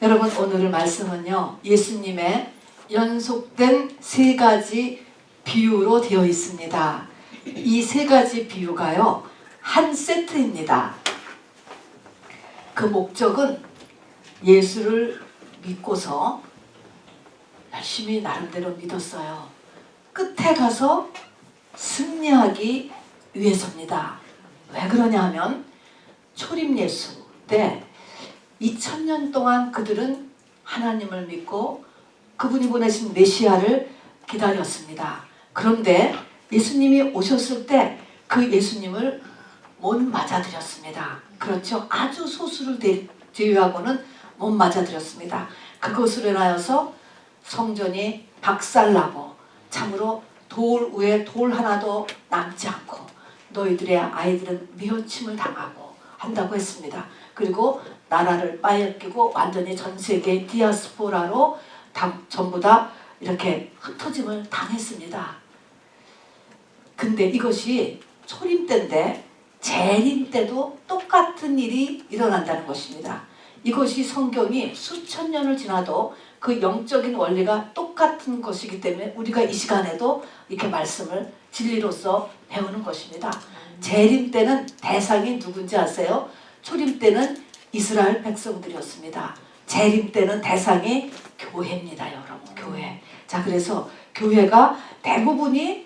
여러분, 오늘의 말씀은요, 예수님의 연속된 세 가지 비유로 되어 있습니다. 이 세 가지 비유가요, 한 세트입니다. 그 목적은 예수를 믿고서 열심히 나름대로 믿었어요. 끝에 가서 승리하기 위해서입니다. 왜 그러냐 하면 초림 예수 때 2000년 동안 그들은 하나님을 믿고 그분이 보내신 메시아를 기다렸습니다. 그런데 예수님이 오셨을 때 그 예수님을 못 맞아들였습니다. 그렇죠? 아주 소수를 제외하고는 못 맞아들였습니다. 그것으로 인하여서 성전이 박살나고 참으로 돌 위에 돌 하나도 남지 않고 너희들의 아이들은 미워침을 당하고 한다고 했습니다. 그리고 나라를 빠여끼고 완전히 전 세계 디아스포라로 전부 다 이렇게 흩어짐을 당했습니다. 근데 이것이 초림 때인데 재림 때도 똑같은 일이 일어난다는 것입니다. 이것이 성경이 수천 년을 지나도 그 영적인 원리가 똑같은 것이기 때문에 우리가 이 시간에도 이렇게 말씀을 진리로서 배우는 것입니다. 재림 때는 대상이 누군지 아세요? 초림 때는 이스라엘 백성들이었습니다. 재림 때는 대상이 교회입니다, 여러분. 교회. 자, 그래서 교회가 대부분이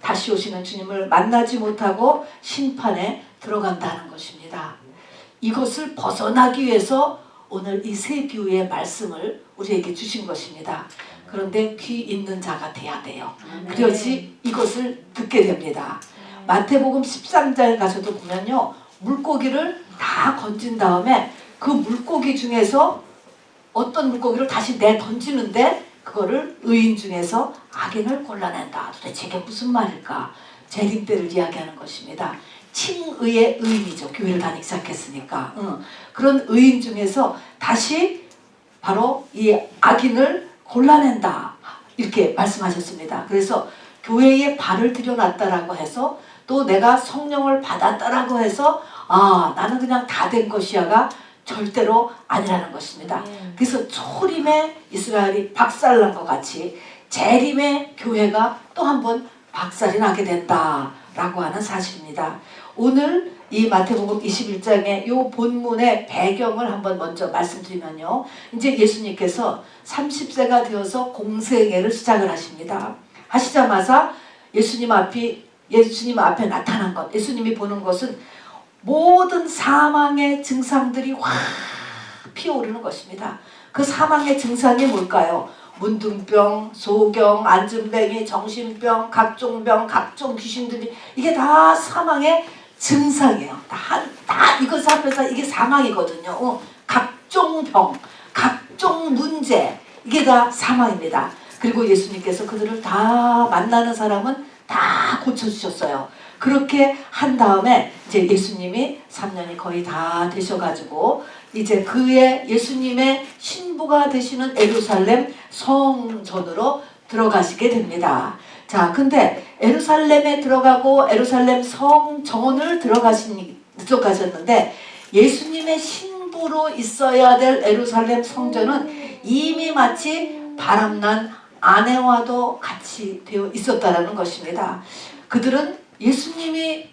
다시 오시는 주님을 만나지 못하고 심판에 들어간다는 것입니다. 이것을 벗어나기 위해서 오늘 이 세 비유의 말씀을 우리에게 주신 것입니다. 그런데 귀 있는 자가 돼야 돼요. 그래야지 이것을 듣게 됩니다. 마태복음 13장에 가서도 보면요, 물고기를 다 건진 다음에 그 물고기 중에서 어떤 물고기를 다시 던지는데 그거를 의인 중에서 악인을 골라낸다. 도대체 이게 무슨 말일까? 재림 때를 이야기하는 것입니다. 칭의의 의인이죠. 교회를 다니기 시작했으니까. 그런 의인 중에서 다시 바로 이 악인을 골라낸다. 이렇게 말씀하셨습니다. 그래서 교회에 발을 들여놨다라고 해서 또 내가 성령을 받았다라고 해서 나는 그냥 다 된 것이야가 절대로 아니라는 것입니다. 그래서 초림의 이스라엘이 박살난 것 같이 재림의 교회가 또 한 번 박살이 나게 된다라고 하는 사실입니다. 오늘 이 마태복음 21장의 이 본문의 배경을 한번 먼저 말씀드리면요, 이제 예수님께서 30세가 되어서 공생애를 시작을 하십니다. 하시자마자 예수님 앞에 나타난 것, 예수님이 보는 것은 모든 사망의 증상들이 확 피어오르는 것입니다. 그 사망의 증상이 뭘까요? 문둥병, 소경, 안진뱅이, 정신병, 각종 병, 각종 귀신들이, 이게 다 사망의 증상이에요. 다 이것 앞에서 이게 사망이거든요. 각종 병, 각종 문제, 이게 다 사망입니다. 그리고 예수님께서 그들을 다 만나는 사람은 다 고쳐주셨어요. 그렇게 한 다음에 이제 예수님이 3년이 거의 다 되셔가지고 이제 예수님의 신부가 되시는 예루살렘 성전으로 들어가시게 됩니다. 자, 근데 예루살렘에 들어가고 예루살렘 성전을 들어가셨는데 예수님의 신부로 있어야 될 예루살렘 성전은 이미 마치 바람난 아내와도 같이 되어 있었다라는 것입니다. 그들은 예수님이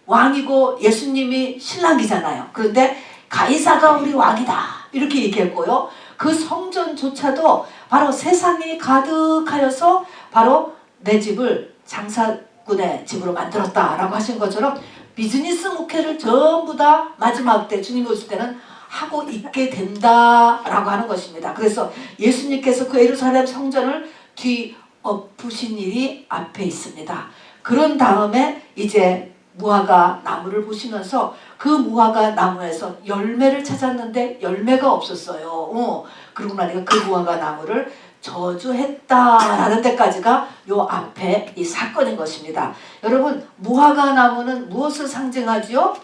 왕이고 예수님이 신랑이잖아요. 그런데 가이사가 우리 왕이다 이렇게 얘기했고요. 그 성전조차도 바로 세상이 가득하여서 바로 내 집을 장사꾼의 집으로 만들었다라고 하신 것처럼 비즈니스 목회를 전부 다 마지막 때 주님 오실 때는 하고 있게 된다라고 하는 것입니다. 그래서 예수님께서 그 예루살렘 성전을 뒤엎으신 일이 앞에 있습니다. 그런 다음에 이제 무화과 나무를 보시면서 그 무화과 나무에서 열매를 찾았는데 열매가 없었어요. 그러고 나니까 그 무화과 나무를 저주했다라는 데까지가 요 앞에 이 사건인 것입니다. 여러분, 무화과 나무는 무엇을 상징하지요?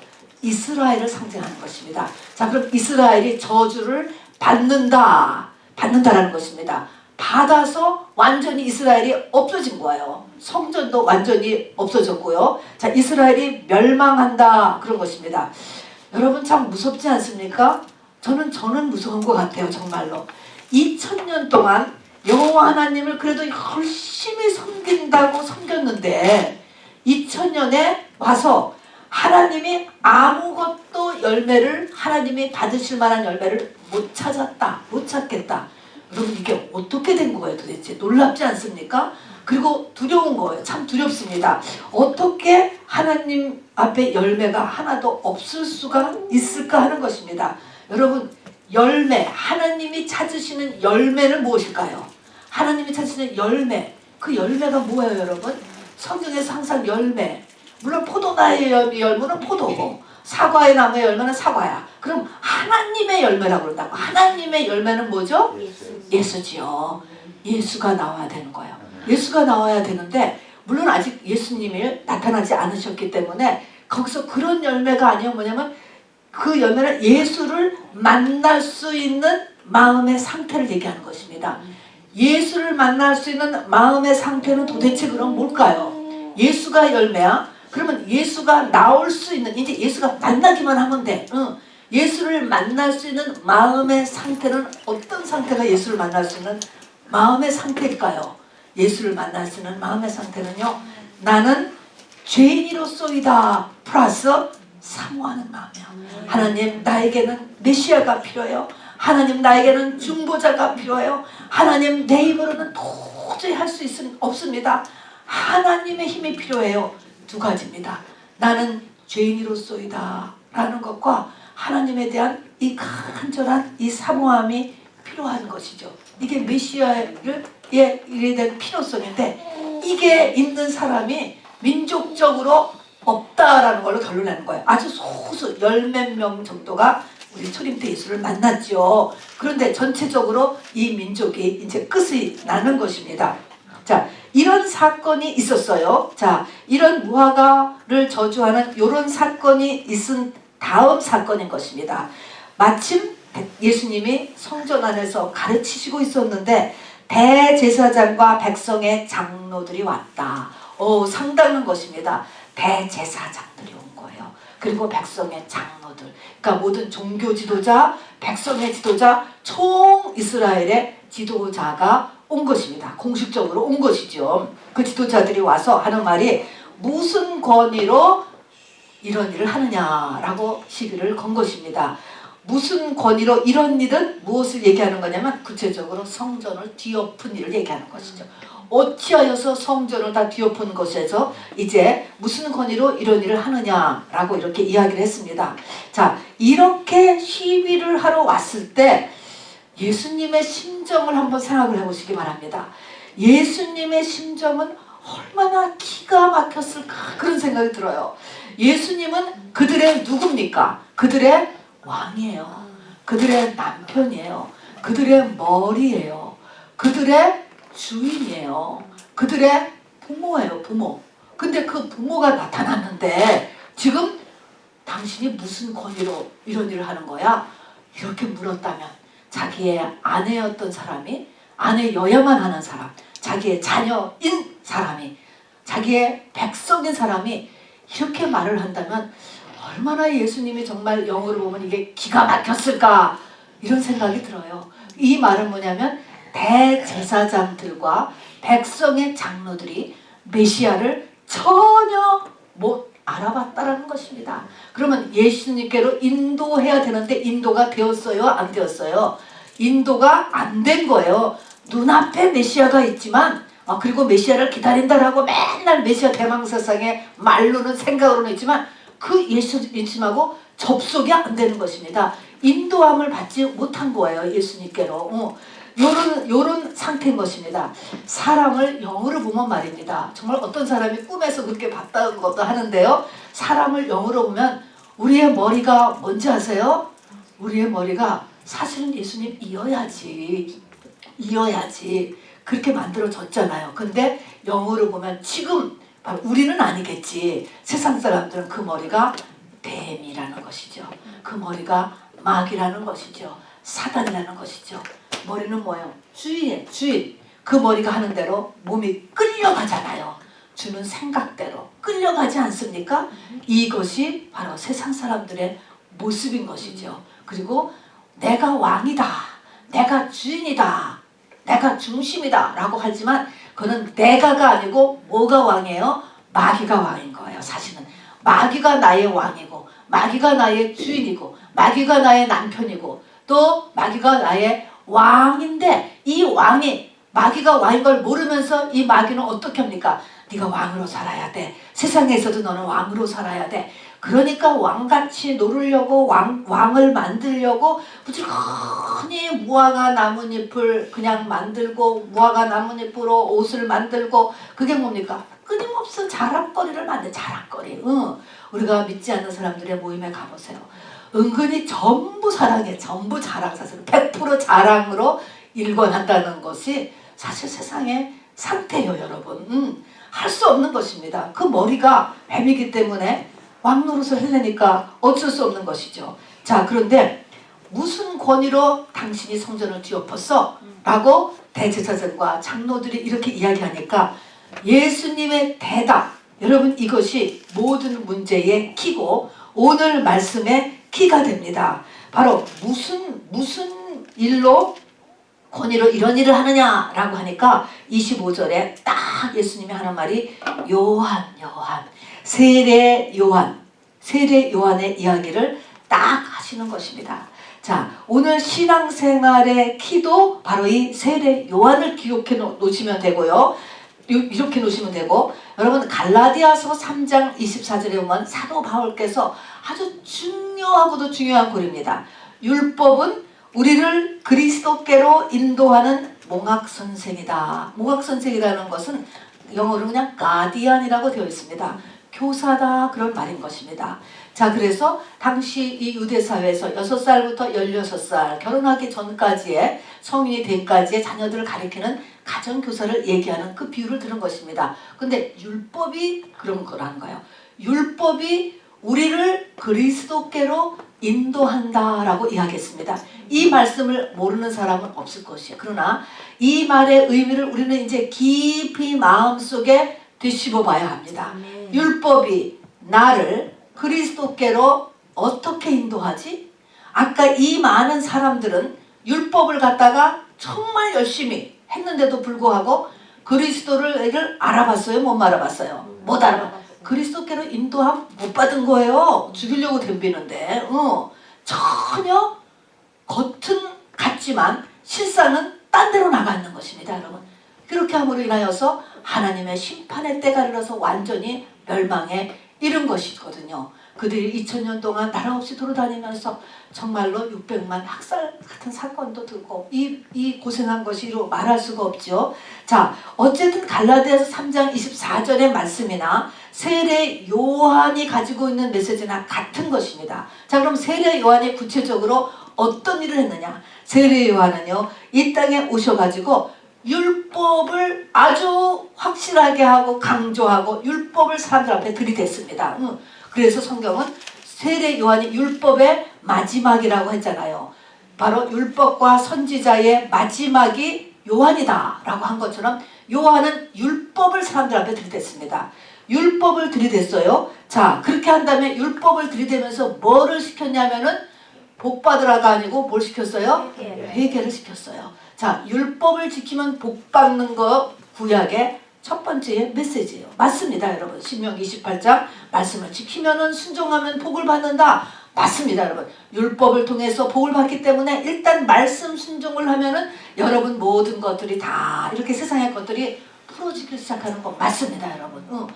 이스라엘을 상징하는 것입니다. 자, 그럼 이스라엘이 저주를 받는다라는 것입니다. 받아서 완전히 이스라엘이 없어진 거예요. 성전도 완전히 없어졌고요. 자, 이스라엘이 멸망한다 그런 것입니다. 여러분 참 무섭지 않습니까? 저는 무서운 것 같아요. 정말로 2000년 동안 여호와 하나님을 그래도 열심히 섬긴다고 섬겼는데 2000년에 와서 하나님이 아무것도 열매를 하나님이 받으실 만한 열매를 못 찾았다. 못 찾겠다. 여러분 이게 어떻게 된 거예요 도대체? 놀랍지 않습니까? 그리고 두려운 거예요. 참 두렵습니다. 어떻게 하나님 앞에 열매가 하나도 없을 수가 있을까 하는 것입니다. 여러분 열매, 하나님이 찾으시는 열매는 무엇일까요? 하나님이 찾으시는 열매, 그 열매가 뭐예요 여러분? 성경에서 항상 열매, 물론 포도나의 열매는 포도고 사과의 나무의 열매는 사과야. 그럼 하나님의 열매라고 그런다고. 하나님의 열매는 뭐죠? 예수지요. 예수가 나와야 되는 거예요. 예수가 나와야 되는데 물론 아직 예수님이 나타나지 않으셨기 때문에 거기서 그런 열매가 아니면 뭐냐면 그 열매는 예수를 만날 수 있는 마음의 상태를 얘기하는 것입니다. 예수를 만날 수 있는 마음의 상태는 도대체 그럼 뭘까요? 예수가 열매야? 그러면 예수가 나올 수 있는, 이제 예수가 만나기만 하면 돼. 예수를 만날 수 있는 마음의 상태는 어떤 상태가 예수를 만날 수 있는 마음의 상태일까요? 예수를 만날 수 있는 마음의 상태는요, 나는 죄인이로소이다 플러스 사모하는 마음이야. 하나님 나에게는 메시아가 필요해요. 하나님 나에게는 중보자가 필요해요. 하나님 내 힘으로는 도저히 할 수 없습니다. 하나님의 힘이 필요해요. 두 가지입니다. 나는 죄인이로소이다 라는 것과 하나님에 대한 이 간절한 이 사모함이 필요한 것이죠. 이게 메시아를 이에 대한 필요성인데 이게 있는 사람이 민족적으로 없다라는 걸로 결론내는 거예요. 아주 소수 열 몇 명 정도가 우리 초림때 예수를 만났죠. 그런데 전체적으로 이 민족이 이제 끝이 나는 것입니다. 자, 이런 사건이 있었어요. 자, 이런 무화과를 저주하는 이런 사건이 있은 다음 사건인 것입니다. 마침 예수님이 성전 안에서 가르치시고 있었는데 대제사장과 백성의 장로들이 왔다. 상당한 것입니다. 대제사장들이 온 거예요. 그리고 백성의 장로들, 그러니까 모든 종교 지도자, 백성의 지도자, 총 이스라엘의 지도자가 온 것입니다. 공식적으로 온 것이죠. 그 지도자들이 와서 하는 말이 무슨 권위로 이런 일을 하느냐라고 시비를 건 것입니다. 무슨 권위로 이런 일은 무엇을 얘기하는 거냐면 구체적으로 성전을 뒤엎은 일을 얘기하는 것이죠. 어찌하여서 성전을 다 뒤엎은 것에서 이제 무슨 권위로 이런 일을 하느냐라고 이렇게 이야기를 했습니다. 자, 이렇게 시비를 하러 왔을 때 예수님의 심정을 한번 생각을 해보시기 바랍니다. 예수님의 심정은 얼마나 기가 막혔을까 그런 생각이 들어요. 예수님은 그들의 누굽니까? 그들의 왕이에요. 그들의 남편이에요. 그들의 머리예요. 그들의 주인이에요. 그들의 부모예요. 부모. 근데 그 부모가 나타났는데 지금 당신이 무슨 권위로 이런 일을 하는 거야? 이렇게 물었다면 자기의 아내였던 사람이, 아내여야만 하는 사람, 자기의 자녀인 사람이, 자기의 백성인 사람이 이렇게 말을 한다면 얼마나 예수님이 정말 영어로 보면 이게 기가 막혔을까 이런 생각이 들어요. 이 말은 뭐냐면 대제사장들과 백성의 장로들이 메시아를 전혀 못 알아봤다라는 것입니다. 그러면 예수님께로 인도해야 되는데 인도가 되었어요? 안 되었어요? 인도가 안 된 거예요. 눈앞에 메시아가 있지만 그리고 메시아를 기다린다라고 맨날 메시아 대망세상에 말로는 생각으로는 있지만 그 예수님하고 접속이 안 되는 것입니다. 인도함을 받지 못한 거예요. 예수님께로. 요런 상태인 것입니다. 사람을 영으로 보면 말입니다. 정말 어떤 사람이 꿈에서 그렇게 봤다는 것도 하는데요. 사람을 영으로 보면 우리의 머리가 뭔지 아세요? 우리의 머리가 사실은 예수님 이어야지 그렇게 만들어졌잖아요. 근데 영으로 보면 지금 바로 우리는 아니겠지. 세상 사람들은 그 머리가 뱀이라는 것이죠. 그 머리가 마귀라는 것이죠. 사단이라는 것이죠. 머리는 뭐예요? 주인. 그 머리가 하는 대로 몸이 끌려가잖아요. 주는 생각대로 끌려가지 않습니까? 이것이 바로 세상 사람들의 모습인 것이죠. 그리고 내가 왕이다, 내가 주인이다, 내가 중심이다 라고 하지만 그는 내가가 아니고 뭐가 왕이에요? 마귀가 왕인 거예요. 사실은 마귀가 나의 왕이고 마귀가 나의 주인이고 마귀가 나의 남편이고 또 마귀가 나의 왕인데, 이 왕이 마귀가 왕인 걸 모르면서 이 마귀는 어떻게 합니까? 네가 왕으로 살아야 돼. 세상에서도 너는 왕으로 살아야 돼. 그러니까 왕같이 노르려고 왕을 만들려고 부지런히 무화과 나뭇잎을 그냥 만들고 무화과 나뭇잎으로 옷을 만들고, 그게 뭡니까? 끊임없이 자랑거리를 만든 자랑거리. 우리가 믿지 않는 사람들의 모임에 가보세요. 은근히 전부 사랑해, 전부 자랑, 사실 100% 자랑으로 일관한다는 것이 사실 세상의 상태예요, 여러분. 할 수 없는 것입니다. 그 머리가 뱀이기 때문에 왕 노릇을 하려니까 어쩔 수 없는 것이죠. 자, 그런데 무슨 권위로 당신이 성전을 뒤엎었어? 라고 대제사장과 장로들이 이렇게 이야기하니까 예수님의 대답, 여러분 이것이 모든 문제의 키고 오늘 말씀의 키가 됩니다. 바로 무슨 일로 권위로 이런 일을 하느냐라고 하니까 25절에 딱 예수님이 하는 말이 요한, 세례 요한의 이야기를 딱 하시는 것입니다. 자, 오늘 신앙생활의 키도 바로 이 세례 요한을 기억해 놓으시면 되고요. 이렇게 놓으시면 되고, 여러분 갈라디아서 3장 24절에 보면 사도 바울께서 아주 중요하고도 중요한 글입니다. 율법은 우리를 그리스도께로 인도하는 몽학선생이다. 몽학선생이라는 것은 영어로 그냥 가디안이라고 되어 있습니다. 교사다, 그런 말인 것입니다. 자, 그래서 당시 이 유대사회에서 6살부터 16살 결혼하기 전까지의 성인이 된까지의 자녀들을 가리키는 가정교사를 얘기하는 그 비유를 들은 것입니다. 근데 율법이 그런 거라는 거예요. 율법이 우리를 그리스도께로 인도한다라고 이야기했습니다. 이 말씀을 모르는 사람은 없을 것이에요. 그러나 이 말의 의미를 우리는 이제 깊이 마음속에 되씹어 봐야 합니다. 율법이 나를 그리스도께로 어떻게 인도하지? 아까 이 많은 사람들은 율법을 갖다가 정말 열심히 했는데도 불구하고 그리스도를 알아봤어요? 못 알아봤어요? 못 알아봤어요. 그리스도께로 인도함 못 받은 거예요. 죽이려고 덤비는데 전혀 겉은 같지만 실상은 딴 데로 나가 있는 것입니다, 여러분. 그렇게 함으로 인하여서 하나님의 심판의 때가 이르러서 완전히 멸망에 이른 것이거든요. 그들이 2000년 동안 나라 없이 돌아다니면서 정말로 600만 학살 같은 사건도 들고 이 고생한 것이로 말할 수가 없죠. 자, 어쨌든 갈라디아서 3장 24절의 말씀이나 세례 요한이 가지고 있는 메시지나 같은 것입니다. 자, 그럼 세례 요한이 구체적으로 어떤 일을 했느냐? 세례 요한은요, 이 땅에 오셔가지고 율법을 아주 확실하게 하고 강조하고 율법을 사람들 앞에 들이댔습니다. 그래서 성경은 세례 요한이 율법의 마지막이라고 했잖아요. 바로 율법과 선지자의 마지막이 요한이다 라고 한 것처럼 요한은 율법을 사람들 앞에 들이댔습니다. 율법을 들이댔어요. 자, 그렇게 한 다음에 율법을 들이대면서 뭐를 시켰냐면은 복 받으라가 아니고 뭘 시켰어요? 회개를 시켰어요. 자, 율법을 지키면 복 받는 거 구약의 첫 번째 메시지예요. 맞습니다, 여러분. 신명기 28장 말씀을 지키면은 순종하면 복을 받는다. 맞습니다, 여러분. 율법을 통해서 복을 받기 때문에 일단 말씀 순종을 하면은 여러분 모든 것들이 다 이렇게 세상의 것들이 풀어지기 시작하는 거 맞습니다, 여러분.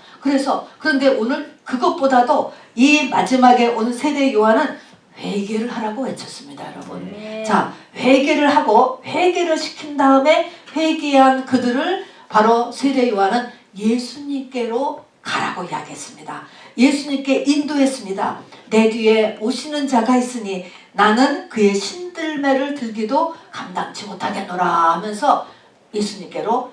그런데 오늘 그것보다도 이 마지막에 오는 세례 요한은 회개를 하라고 외쳤습니다, 여러분. 네. 자, 회개를 하고 회개를 시킨 다음에 회개한 그들을 바로 세례 요한은 예수님께로 가라고 이야기했습니다. 예수님께 인도했습니다. 내 뒤에 오시는 자가 있으니 나는 그의 신들매를 들기도 감당치 못하겠노라 하면서 예수님께로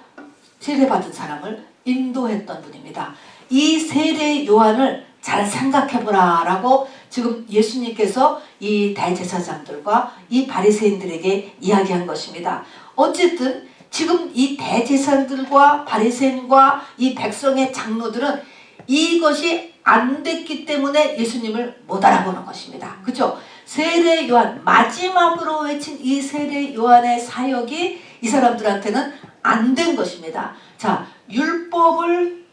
세례받은 사람을 인도했던 분입니다. 이 세례 요한을 잘 생각해보라 라고 지금 예수님께서 이 대제사장들과 이 바리새인들에게 이야기한 것입니다. 어쨌든 지금 이 대제사장들과 바리새인과 이 백성의 장로들은 이것이 안 됐기 때문에 예수님을 못 알아보는 것입니다. 그죠? 세례 요한 마지막으로 외친 이 세례 요한의 사역이 이 사람들한테는 안 된 것입니다. 자, 율법을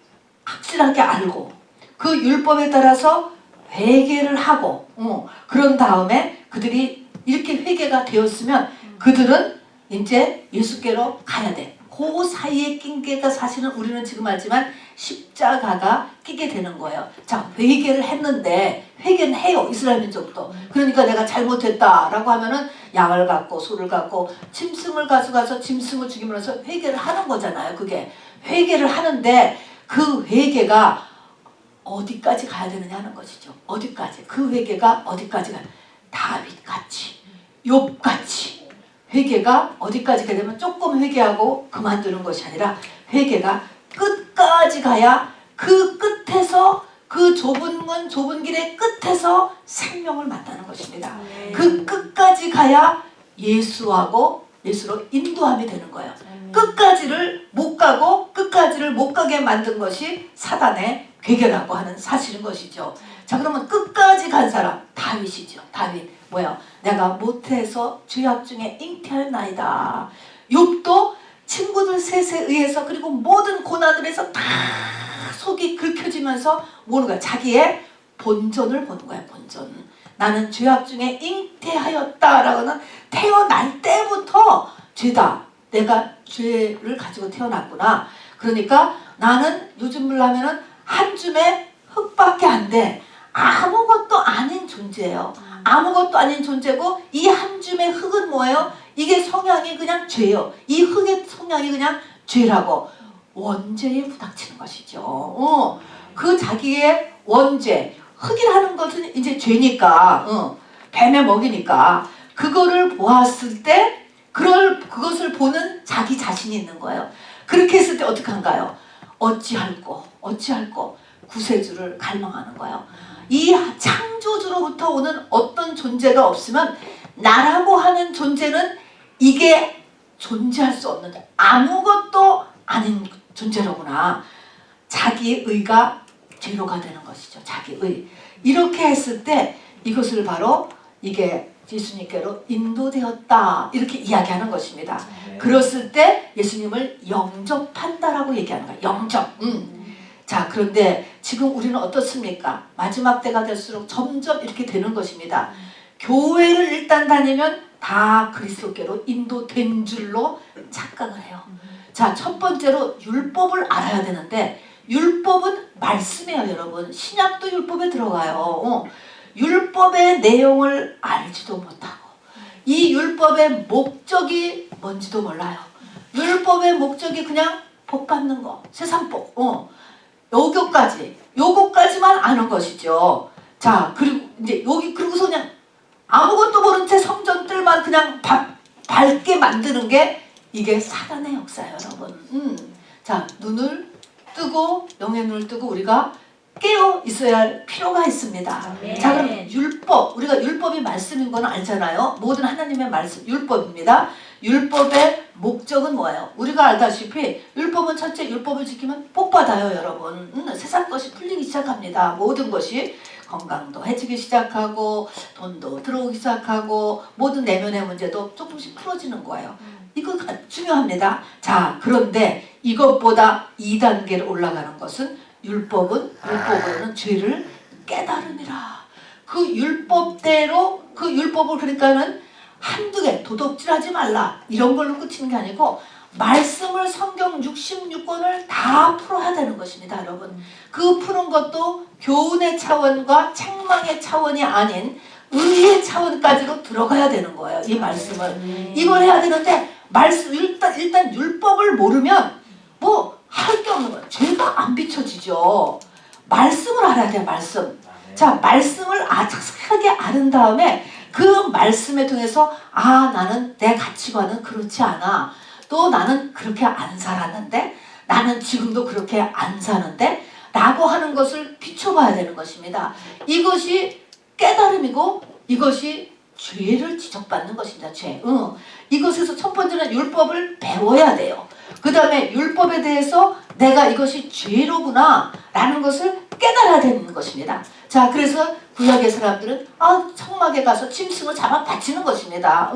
확실하게 알고 그 율법에 따라서 회개를 하고 그런 다음에 그들이 이렇게 회개가 되었으면 그들은 이제 예수께로 가야 돼. 그 사이에 낀 게가 사실은 우리는 지금 알지만 십자가가 끼게 되는 거예요. 자, 회개를 했는데 회개는 해요. 이스라엘 민족도. 그러니까 내가 잘못했다라고 하면은 양을 갖고 소를 갖고 짐승을 가져가서 짐승을 죽이면서 회개를 하는 거잖아요. 그게 회개를 하는데 그 회개가 어디까지 가야 되느냐 하는 것이죠. 어디까지? 그 회개가 어디까지 가야? 다윗같이, 욥같이 회개가 어디까지 가야 되면 조금 회개하고 그만두는 것이 아니라 회개가 끝까지 가야 그 끝에서 그 좁은 길의 끝에서 생명을 만나는 것입니다. 그 끝까지 가야 예수로 인도함이 되는 거예요. 끝까지를 못 가고 끝까지를 못 가게 만든 것이 사단의 괴계라고 하는 사실인 것이죠. 자, 그러면 끝까지 간 사람 다윗이죠. 다윗 뭐야? 내가 못해서 죄악 중에 잉태하나이다. 욥도 친구들 셋에 의해서 그리고 모든 고난들에서 다 속이 긁혀지면서 뭐는 거야? 자기의 본전을 보는 거야. 본전. 나는 죄악 중에 잉태하였다라고는 태어날 때부터 죄다. 내가 죄를 가지고 태어났구나. 그러니까 나는 요즘 말로 하면은 한 줌의 흙밖에 안 돼. 아무것도 아닌 존재예요. 아무것도 아닌 존재고 이 한 줌의 흙은 뭐예요? 이게 성향이 그냥 죄예요. 이 흙의 성향이 그냥 죄라고 원죄에 부닥치는 것이죠. 그 자기의 원죄, 흙이라는 것은 이제 죄니까, 뱀의 먹이니까 그거를 보았을 때 그것을 보는 자기 자신이 있는 거예요. 그렇게 했을 때 어떻게 한가요? 어찌할꼬 구세주를 갈망하는 거예요. 이 창조주로부터 오는 어떤 존재가 없으면 나라고 하는 존재는 이게 존재할 수 없는데 아무것도 아닌 존재로구나. 자기의가 죄로가 되는 것이죠. 자기의. 이렇게 했을 때 이것을 바로 이게 예수님께로 인도되었다 이렇게 이야기하는 것입니다. 그랬을 때 예수님을 영접한다라고 얘기하는 거예요. 영접. 자, 그런데 지금 우리는 어떻습니까? 마지막 때가 될수록 점점 이렇게 되는 것입니다. 교회를 일단 다니면 다 그리스도께로 인도된 줄로 착각을 해요. 자, 첫 번째로 율법을 알아야 되는데 율법은 말씀이에요, 여러분. 신약도 율법에 들어가요. 율법의 내용을 알지도 못하고 이 율법의 목적이 뭔지도 몰라요. 율법의 목적이 그냥 복 받는 거, 세상 복, 요거까지만 아는 것이죠. 자, 그리고 이제 그리고서 그냥 아무것도 모른 채 성전들만 그냥 밝게 만드는 게 이게 사단의 역사예요, 여러분. 자, 눈을 뜨고 영의 눈을 뜨고 우리가 깨어 있어야 할 필요가 있습니다. 네. 자, 그럼 율법, 우리가 율법이 말씀인 건 알잖아요. 모든 하나님의 말씀, 율법입니다. 율법의 목적은 뭐예요? 우리가 알다시피 율법은 첫째 율법을 지키면 복 받아요, 여러분. 세상 것이 풀리기 시작합니다. 모든 것이 건강도 해지기 시작하고 돈도 들어오기 시작하고 모든 내면의 문제도 조금씩 풀어지는 거예요. 이거 중요합니다. 자, 그런데 이것보다 2단계로 올라가는 것은 율법으로는 죄를 깨달음이라. 그 율법대로 그 율법을 그러니까는 한두 개 도덕질하지 말라 이런 걸로 끝이는 게 아니고 말씀을 성경 66권을 다 풀어야 되는 것입니다, 여러분. 그 푸는 것도 교훈의 차원과 책망의 차원이 아닌 의의 차원까지로 들어가야 되는 거예요. 이 말씀을 이걸 해야 되는데 일단 율법을 모르면 뭐 할 게 없는 거예요. 죄가 안 비춰지죠. 말씀을 알아야 돼요. 말씀. 자, 말씀을 자세하게 아는 다음에 그 말씀에 통해서 나는 내 가치관은 그렇지 않아. 또 나는 그렇게 안 살았는데 나는 지금도 그렇게 안 사는데 라고 하는 것을 비춰봐야 되는 것입니다. 이것이 깨달음이고 이것이 죄를 지적받는 것입니다. 죄. 이것에서 첫 번째는 율법을 배워야 돼요. 그 다음에 율법에 대해서 내가 이것이 죄로구나 라는 것을 깨달아야 되는 것입니다. 자, 그래서 구약의 사람들은 성막에 가서 짐승을 잡아 바치는 것입니다.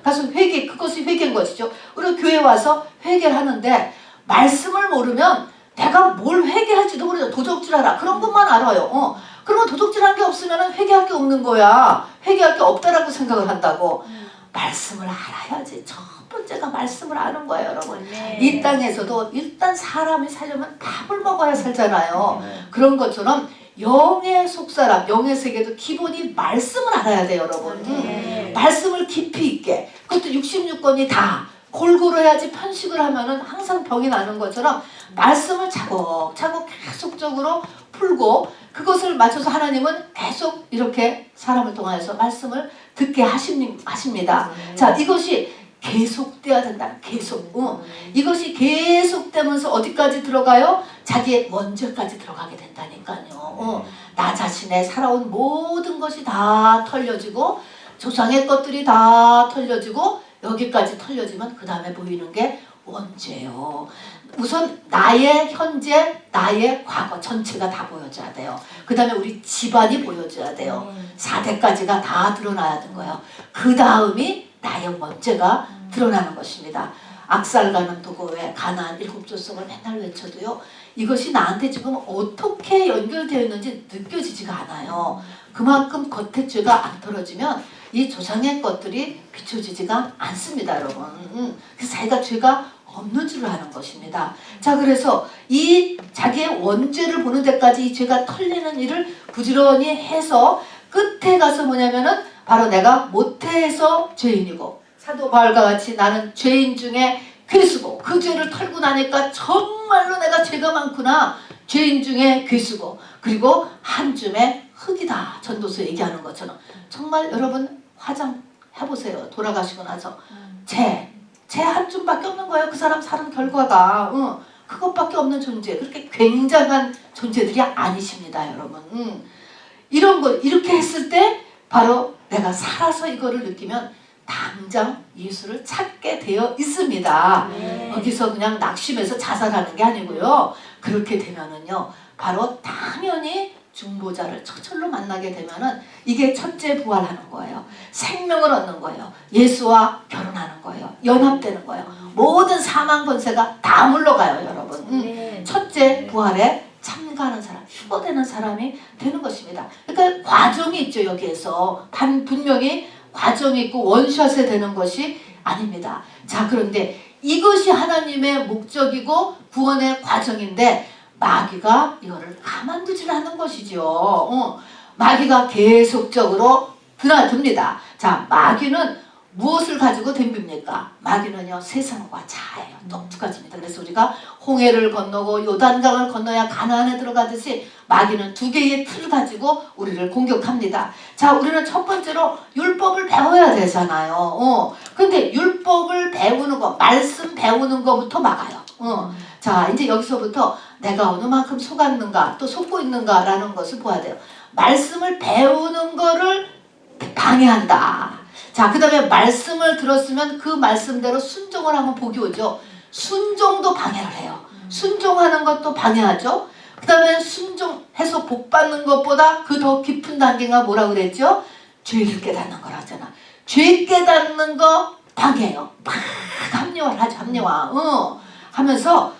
가서 회개, 그것이 회개인 것이죠. 우리 교회 와서 회개를 하는데 말씀을 모르면 내가 뭘 회개할지도 모르죠. 도적질 하라. 그런 것만 알아요. 그러면 도적질한 게 없으면 회개할 게 없는 거야. 회개할 게 없다라고 생각을 한다고. 말씀을 알아야지. 첫 번째가 말씀을 아는 거예요, 여러분. 네. 이 땅에서도 일단 사람이 살려면 밥을 먹어야 살잖아요. 그런 것처럼 영의 속사람, 영의 세계도 기본이 말씀을 알아야 돼요, 여러분. 네. 말씀을 깊이 있게. 그것도 66권이 다 골고루 해야지 편식을 하면은 항상 병이 나는 것처럼 말씀을 차곡차곡 계속적으로 풀고 그것을 맞춰서 하나님은 계속 이렇게 사람을 통하여서 말씀을 듣게 하십니다. 자, 이것이 계속돼야 된다. 계속. 이것이 계속되면서 어디까지 들어가요? 자기의 원죄까지 들어가게 된다니까요. 나 자신의 살아온 모든 것이 다 털려지고 조상의 것들이 다 털려지고 여기까지 털려지면 그 다음에 보이는 게 원죄요. 우선 나의 현재, 나의 과거 전체가 다 보여줘야 돼요. 그 다음에 우리 집안이 보여줘야 돼요. 4대까지가 다 드러나야 되는 거예요. 그 다음이 나의 원죄가 드러나는 것입니다. 악살가는 도고에 가나안 7조성을 맨날 외쳐도요. 이것이 나한테 지금 어떻게 연결되어 있는지 느껴지지가 않아요. 그만큼 겉의 죄가 안 털어지면 이 조상의 것들이 비춰지지가 않습니다, 여러분. 그래서 자기가 죄가 없는 줄을 아는 것입니다. 자, 그래서 이 자기의 원죄를 보는 데까지 이 죄가 털리는 일을 부지런히 해서 끝에 가서 뭐냐면은 바로 내가 모태에서 죄인이고 사도 바울과 같이 나는 죄인 중에 괴수고 그 죄를 털고 나니까 정말로 내가 죄가 많구나. 죄인 중에 괴수고 그리고 한 줌의 흙이다. 전도서 얘기하는 것처럼 정말 여러분 화장해보세요. 돌아가시고 나서 죄 한 줌밖에 없는 거예요. 그 사람 사는 결과가 그것밖에 없는 존재. 그렇게 굉장한 존재들이 아니십니다, 여러분. 이런 거 이렇게 했을 때 바로 내가 살아서 이거를 느끼면 당장 예수를 찾게 되어 있습니다. 여기서 그냥 낙심해서 자살하는 게 아니고요. 그렇게 되면은요, 바로 당연히 중보자를 처절로 만나게 되면은 이게 첫째 부활하는 거예요. 생명을 얻는 거예요. 예수와 결혼하는 거예요. 연합되는 거예요. 모든 사망 권세가 다 물러가요, 여러분. 첫째 부활에 참가하는 사람, 휴거되는 사람이 되는 것입니다. 그러니까 과정이 있죠, 여기에서. 분명히 과정이 있고 원샷에 되는 것이 아닙니다. 자, 그런데 이것이 하나님의 목적이고 구원의 과정인데 마귀가 이거를 가만두질 않는 것이죠. 마귀가 계속적으로 드나듭니다. 자, 마귀는 무엇을 가지고 덤빕니까? 마귀는요, 세상과 자아예요. 또 두 가지입니다. 그래서 우리가 홍해를 건너고 요단강을 건너야 가나안에 들어가듯이 마귀는 두 개의 틀을 가지고 우리를 공격합니다. 자, 우리는 첫 번째로 율법을 배워야 되잖아요. 근데 율법을 배우는 거, 말씀 배우는 거부터 막아요. 자, 이제 여기서부터 내가 어느 만큼 속았는가 또 속고 있는가라는 것을 보아야 돼요. 말씀을 배우는 거를 방해한다. 자, 그 다음에 말씀을 들었으면 그 말씀대로 순종을 하면 복이 오죠. 순종도 방해를 해요. 순종하는 것도 방해하죠. 그 다음에 순종해서 복 받는 것보다 그 더 깊은 단계가 뭐라고 그랬죠? 죄를 깨닫는 거라잖아. 죄 깨닫는 거 방해해요. 막 합리화를 하죠. 합리화. 하면서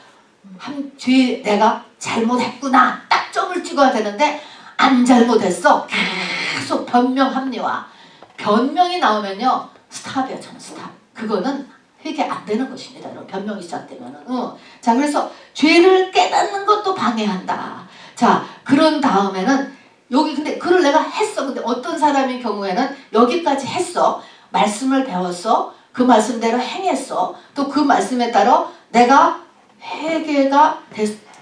죄 내가 잘못했구나 딱 점을 찍어야 되는데 안 잘못했어. 계속 변명 합리화. 변명이 나오면요, 스탑이야. 저는 스탑. 그거는 회개 안 되는 것입니다. 여러분, 변명이 시작되면은. 자, 그래서 죄를 깨닫는 것도 방해한다. 자, 그런 다음에는 여기 근데 그걸 내가 했어. 근데 어떤 사람인 경우에는 여기까지 했어. 말씀을 배웠어. 그 말씀대로 행했어. 또 그 말씀에 따라 내가 회개가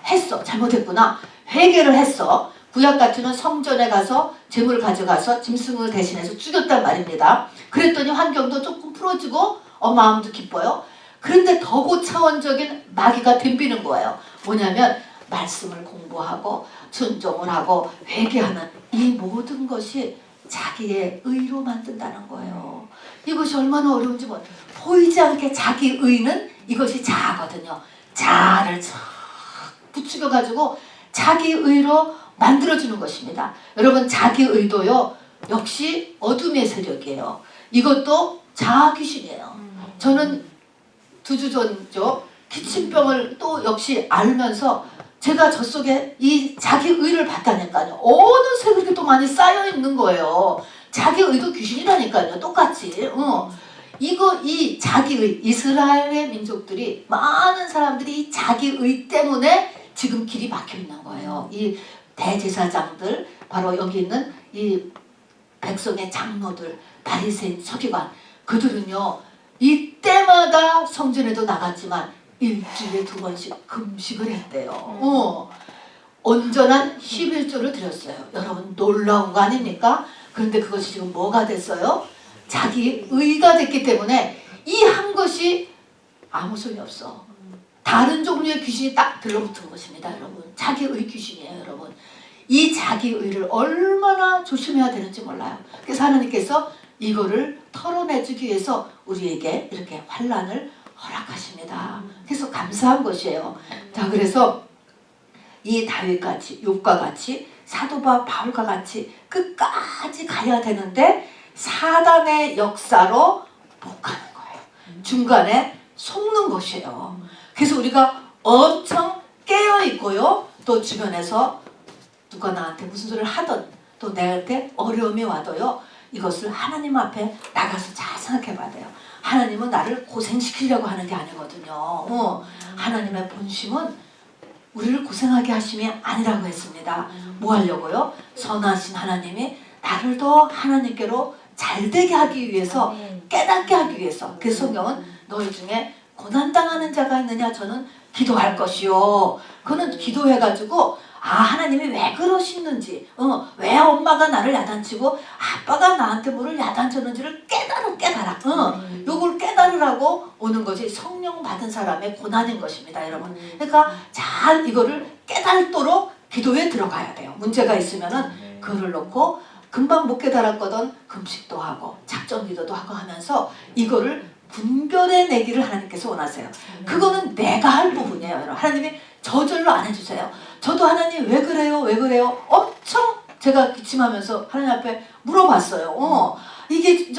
했어. 잘못했구나. 회개를 했어. 구약 같으면 성전에 가서 재물을 가져가서 짐승을 대신해서 죽였단 말입니다. 그랬더니 환경도 조금 풀어지고 마음도 기뻐요. 그런데 더 고차원적인 마귀가 덤비는 거예요. 뭐냐면 말씀을 공부하고 순종을 하고 회개하는 이 모든 것이 자기의 의로 만든다는 거예요. 이것이 얼마나 어려운지 보이지 않게 자기 의는 이것이 자아거든요. 자아를 쫙 부추겨가지고 자기 의로 만들어주는 것입니다. 여러분 자기 의도요 역시 어둠의 세력이에요. 이것도 자아 귀신이에요. 저는 2주 전죠 기침병을 또 역시 앓으면서 제가 저 속에 이 자기 의를 봤다니까요. 어느새 그렇게 또 많이 쌓여 있는 거예요. 자기 의도 귀신이라니까요. 똑같이. 이 자기의 이스라엘의 민족들이 많은 사람들이 이 자기의 때문에 지금 길이 막혀 있는 거예요. 이 대제사장들 바로 여기 있는 이 백성의 장로들 바리새인 서기관 그들은요 이때마다 성전에도 나갔지만 일주일에 2번씩 금식을 했대요. 온전한 11조를 드렸어요. 여러분 놀라운 거 아닙니까? 그런데 그것이 지금 뭐가 됐어요? 자기 의가 됐기 때문에 이 한 것이 아무 소용이 없어. 다른 종류의 귀신이 딱 들러붙은 것입니다. 여러분 자기 의 귀신이에요. 여러분 이 자기 의를 얼마나 조심해야 되는지 몰라요. 그래서 하나님께서 이거를 털어내주기 위해서 우리에게 이렇게 환난을 허락하십니다. 그래서 감사한 것이에요. 자 그래서 이 다윗같이 욥과 같이 사도 바울과 같이 끝까지 가야 되는데 사단의 역사로 못 가는 거예요. 중간에 속는 것이에요. 그래서 우리가 엄청 깨어있고요. 또 주변에서 누가 나한테 무슨 소리를 하든 또 내한테 어려움이 와도요. 이것을 하나님 앞에 나가서 잘 생각해 봐야 돼요. 하나님은 나를 고생시키려고 하는 게 아니거든요. 하나님의 본심은 우리를 고생하게 하심이 아니라고 했습니다. 뭐 하려고요? 선하신 하나님이 나를 더 하나님께로 잘되게 하기 위해서 깨닫게 하기 위해서. 그래서 성경은 너희 중에 고난당하는 자가 있느냐 저는 기도할 것이요. 그는 기도해가지고 하나님이 왜 그러시는지 왜 엄마가 나를 야단치고 아빠가 나한테 뭐를 야단쳤는지를 깨달아 요걸 깨달으라고 오는 것이 성령 받은 사람의 고난인 것입니다. 여러분 그러니까 잘 이거를 깨달도록 기도에 들어가야 돼요. 문제가 있으면은 글을 놓고 금방 못 깨달았거든 금식도 하고 작전기도도 하고 하면서 이거를 분별해내기를 하나님께서 원하세요. 그거는 내가 할 부분이에요. 여러분. 하나님이 저절로 안 해주세요. 저도 하나님 왜 그래요? 왜 그래요? 엄청 제가 기침하면서 하나님 앞에 물어봤어요. 이게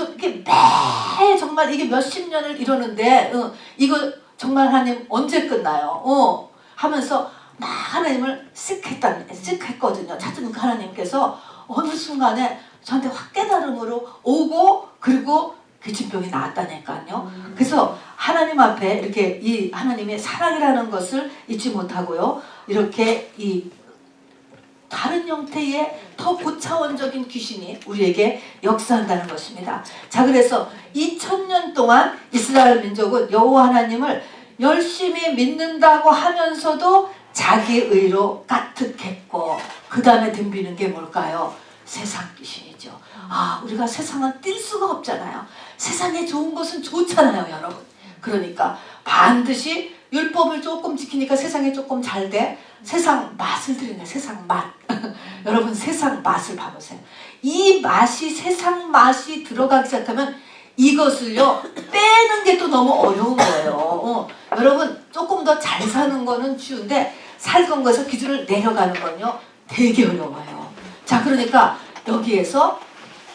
정말 이게 몇십 년을 이러는데 이거 정말 하나님 언제 끝나요? 하면서 막 하나님을 쓱 했거든요. 찾으니까 그 하나님께서 어느 순간에 저한테 확 깨달음으로 오고 그리고 기침병이 나았다니까요. 그래서 하나님 앞에 이렇게 이 하나님의 사랑이라는 것을 잊지 못하고요. 이렇게 이 다른 형태의 더 고차원적인 귀신이 우리에게 역사한다는 것입니다. 자 그래서 2000년 동안 이스라엘 민족은 여호와 하나님을 열심히 믿는다고 하면서도 자기 의로 까특했고 그 다음에 덤비는 게 뭘까요? 세상 귀신이죠. 우리가 세상은 뛸 수가 없잖아요. 세상에 좋은 것은 좋잖아요, 여러분. 그러니까 반드시 율법을 조금 지키니까 세상에 조금 잘 돼. 세상 맛을 들이네, 세상 맛. 여러분 세상 맛을 봐보세요. 이 맛이 세상 맛이 들어가기 시작하면 이것을요 빼는 게 또 너무 어려운 거예요. 여러분 조금 더 잘 사는 거는 쉬운데 살던 거에서 기준을 내려가는 건요 되게 어려워요. 자 그러니까 여기에서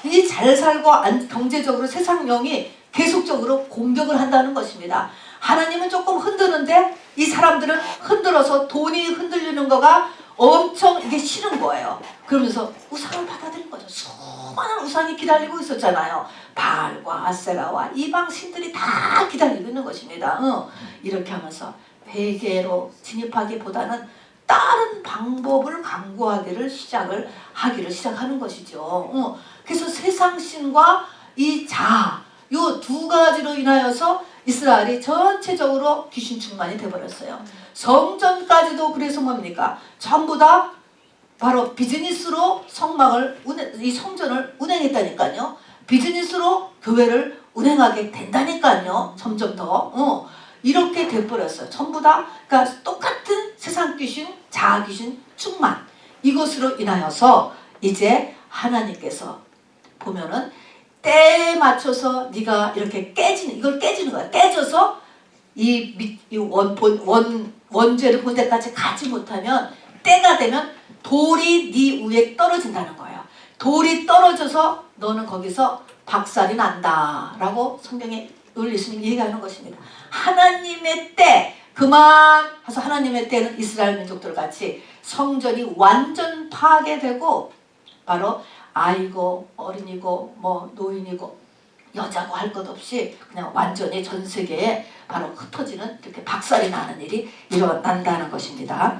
이 잘 살고 경제적으로 세상령이 계속적으로 공격을 한다는 것입니다. 하나님은 조금 흔드는데 이 사람들은 흔들어서 돈이 흔들리는 거가 엄청 이게 싫은 거예요. 그러면서 우상을 받아들인 거죠. 수많은 우상이 기다리고 있었잖아요. 바알과 아세라와 이방 신들이 다 기다리고 있는 것입니다. 이렇게 하면서 회개로 진입하기보다는 다른 방법을 강구하기를 시작하는 것이죠. 그래서 세상신과 이 자아 요 두 가지로 인하여서 이스라엘이 전체적으로 귀신 충만이 되어버렸어요. 성전까지도 그래서 뭡니까? 전부 다 바로 비즈니스로 이 성전을 운행했다니까요. 비즈니스로 교회를 운행하게 된다니까요. 점점 더 이렇게 돼버렸어요. 전부 다 그러니까 똑같은 세상 귀신, 자아 귀신 충만 이것으로 인하여서 이제 하나님께서 보면은 때에 맞춰서 네가 이렇게 이걸 깨지는 거야. 깨져서 이 원죄를 본 데까지 가지 못하면 때가 되면 돌이 네 위에 떨어진다는 거예요. 돌이 떨어져서 너는 거기서 박살이 난다 라고 성경에 오늘 예수님이 얘기하는 것입니다. 하나님의 때 그만 해서 하나님의 때는 이스라엘 민족들 같이 성전이 완전 파괴되고 바로 아이고 어린이고 뭐 노인이고 여자고 할 것 없이 그냥 완전히 전 세계에 바로 흩어지는 이렇게 박살이 나는 일이 일어난다는 것입니다.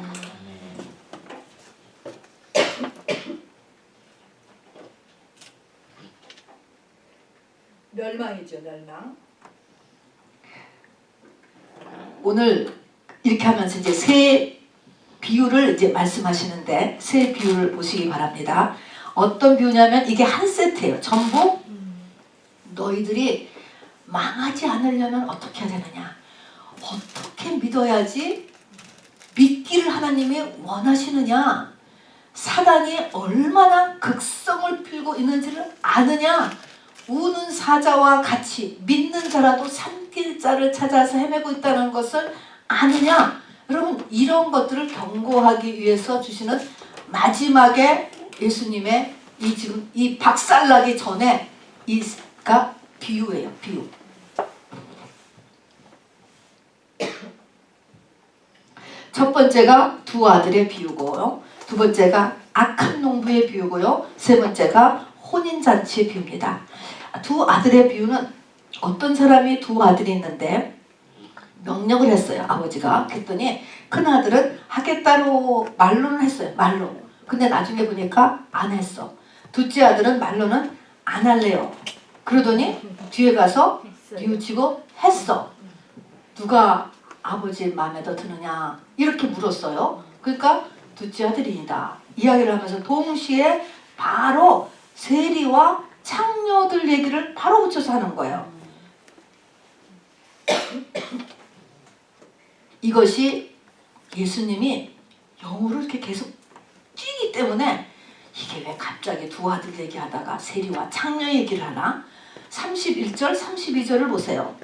멸망이죠, 멸망. 오늘 이렇게 하면서 이제 새 비유를 이제 말씀하시는데 새 비유를 보시기 바랍니다. 어떤 비유냐면 이게 한 세트예요. 전부 너희들이 망하지 않으려면 어떻게 해야 되느냐? 어떻게 믿어야지 믿기를 하나님이 원하시느냐? 사단이 얼마나 극성을 피우고 있는지를 아느냐? 우는 사자와 같이 믿는 자라도 삼킬 자를 찾아서 헤매고 있다는 것을 아느냐? 여러분 이런 것들을 경고하기 위해서 주시는 마지막에 예수님의 이 지금 이 박살나기 전에 이가 비유예요. 비유. 첫 번째가 두 아들의 비유고요. 두 번째가 악한 농부의 비유고요. 세 번째가 혼인잔치의 비유입니다. 두 아들의 비유는 어떤 사람이 두 아들이 있는데 명령을 했어요. 아버지가. 그랬더니 큰아들은 하겠다고 말로는 했어요. 말로. 근데 나중에 보니까 안 했어. 둘째 아들은 말로는 안 할래요. 그러더니 뒤에 가서 뉘우치고 했어. 누가 아버지 마음에 더 드느냐 이렇게 물었어요. 그러니까 둘째 아들이다. 이야기를 하면서 동시에 바로 세리와 창녀들 얘기를 바로 붙여서 하는 거예요. 이것이 예수님이 영어로 이렇게 계속 뛰기 때문에 이게 왜 갑자기 두 아들 얘기하다가 세리와 창녀 얘기를 하나? 31절, 32절을 보세요.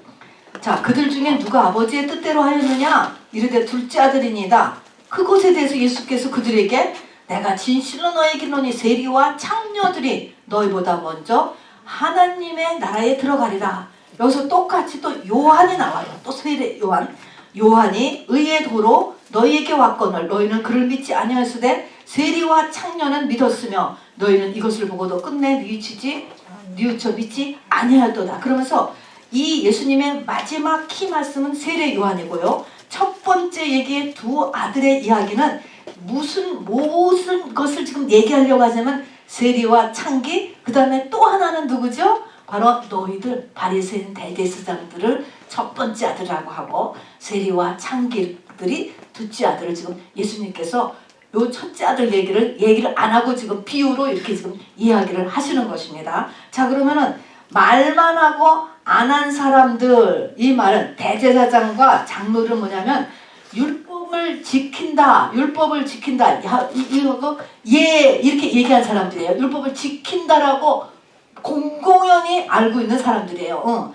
자, 그들 중에 누가 아버지의 뜻대로 하였느냐? 이르되 둘째 아들이니이다. 그것에 대해서 예수께서 그들에게 내가 진실로 너에게 이르노니 세리와 창녀들이 너희보다 먼저 하나님의 나라에 들어가리라. 여기서 똑같이 또 요한이 나와요. 또 세례 요한. 요한이 의의 도로 너희에게 왔거늘 너희는 그를 믿지 아니하였으되 세리와 창녀는 믿었으며 너희는 이것을 보고도 끝내 뉘우쳐 믿지 아니하였도다. 그러면서 이 예수님의 마지막 키 말씀은 세례 요한이고요. 첫 번째 얘기의 두 아들의 이야기는 무슨 것을 지금 얘기하려고 하자면 세리와 창기, 그 다음에 또 하나는 누구죠? 바로 너희들 바리새인 대제사장들을 첫 번째 아들이라고 하고 세리와 창기들이 둘째 아들을 지금 예수님께서 요 첫째 아들 얘기를 안 하고 지금 비유로 이렇게 지금 이야기를 하시는 것입니다. 자, 그러면은 말만 하고 안 한 사람들, 이 말은 대제사장과 장로들은 뭐냐면 율법을 지킨다. 이렇게 얘기한 사람들이에요. 율법을 지킨다라고 공공연히 알고 있는 사람들이에요.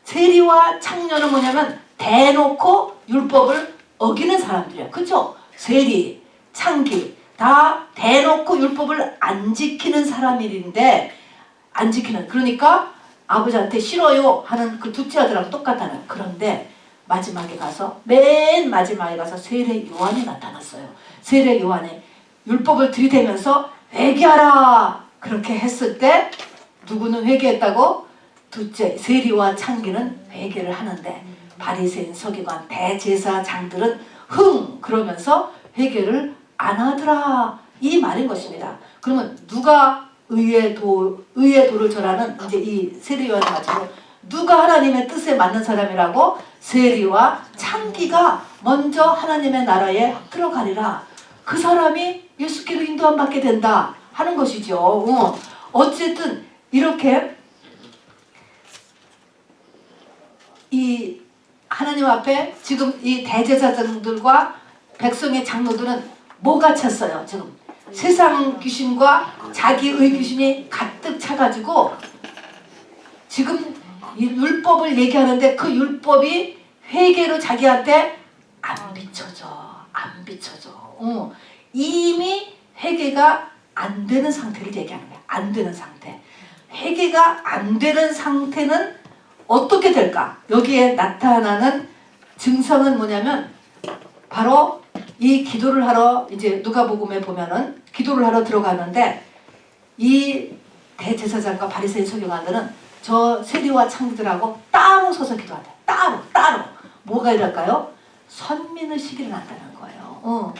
세리와 창녀는 뭐냐면 대놓고 율법을 어기는 사람들이에요. 그렇죠? 세리, 창기 다 대놓고 율법을 안 지키는 사람들인데 안 지키는, 그러니까 아버지한테 싫어요 하는 그 둘째 아들하고 똑같다는. 그런데 맨 마지막에 가서 세례 요한이 나타났어요. 세례 요한이 율법을 들이대면서 회개하라 그렇게 했을 때 누구는 회개했다고? 둘째 세리와 창기는 회개를 하는데 바리새인 서기관 대제사장들은 그러면서 회개를 안 하더라, 이 말인 것입니다. 그러면 누가 의의 도를 절하는 이제 이 세리 요한을 마치고 누가 하나님의 뜻에 맞는 사람이라고? 세리와 창기가 먼저 하나님의 나라에 들어가리라. 그 사람이 예수께로 인도함 받게 된다 하는 것이죠. 어쨌든 이렇게 이 하나님 앞에 지금 이 대제사장들과 백성의 장로들은 뭐가 찼어요? 지금 세상 귀신과 자기의 귀신이 가득 차가지고 지금 이 율법을 얘기하는데 그 율법이 회개로 자기한테 안 비춰져. 이미 회개가 안 되는 상태를 얘기하는 거야. 안 되는 상태. 회개가 안 되는 상태는 어떻게 될까? 여기에 나타나는 증상은 뭐냐면 바로 이 기도를 하러 이제 누가복음에 보면은 기도를 하러 들어가는데 이 대제사장과 바리새인 서기관들은 저 세리와 창기들하고 따로 서서 기도한대. 따로. 뭐가 이럴까요? 선민의식이 일어난다는 거예요.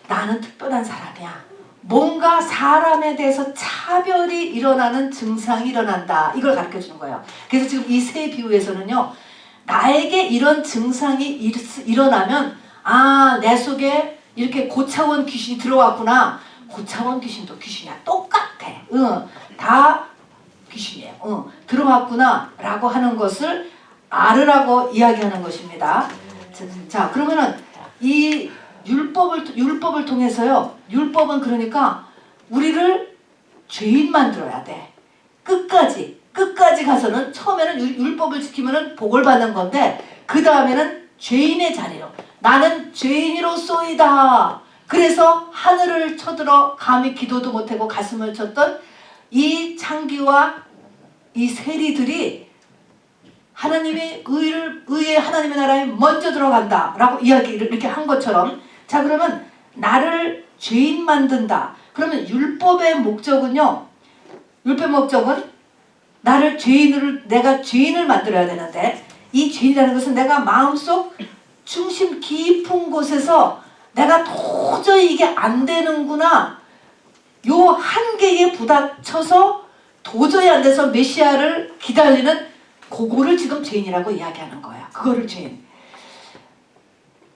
나는 특별한 사람이야. 뭔가 사람에 대해서 차별이 일어나는 증상이 일어난다. 이걸 가르쳐 주는 거예요. 그래서 지금 이 세 비유에서는요. 나에게 이런 증상이 일어나면 내 속에 이렇게 고차원 귀신이 들어왔구나. 고차원 귀신도 귀신이야. 똑같아. 다 귀신이에요. 들어왔구나 라고 하는 것을 알으라고 이야기하는 것입니다. 자, 그러면은 이 율법을 통해서요. 율법은 그러니까 우리를 죄인 만들어야 돼. 끝까지 가서는 처음에는 율법을 지키면은 복을 받는 건데 그 다음에는 죄인의 자리로 나는 죄인으로소이다. 그래서 하늘을 쳐들어 감히 기도도 못하고 가슴을 쳤던 이 창기와 이 세리들이 하나님의 의의 하나님의 나라에 먼저 들어간다 라고 이야기를 이렇게 한 것처럼 자 그러면 나를 죄인 만든다. 그러면 율법의 목적은요. 율법의 목적은 내가 죄인을 만들어야 되는데 이 죄인이라는 것은 내가 마음속 중심 깊은 곳에서 내가 도저히 이게 안 되는구나. 요 한계에 부닥쳐서 도저히 안 돼서 메시아를 기다리는 그거를 지금 죄인이라고 이야기하는 거야. 그거를 죄인.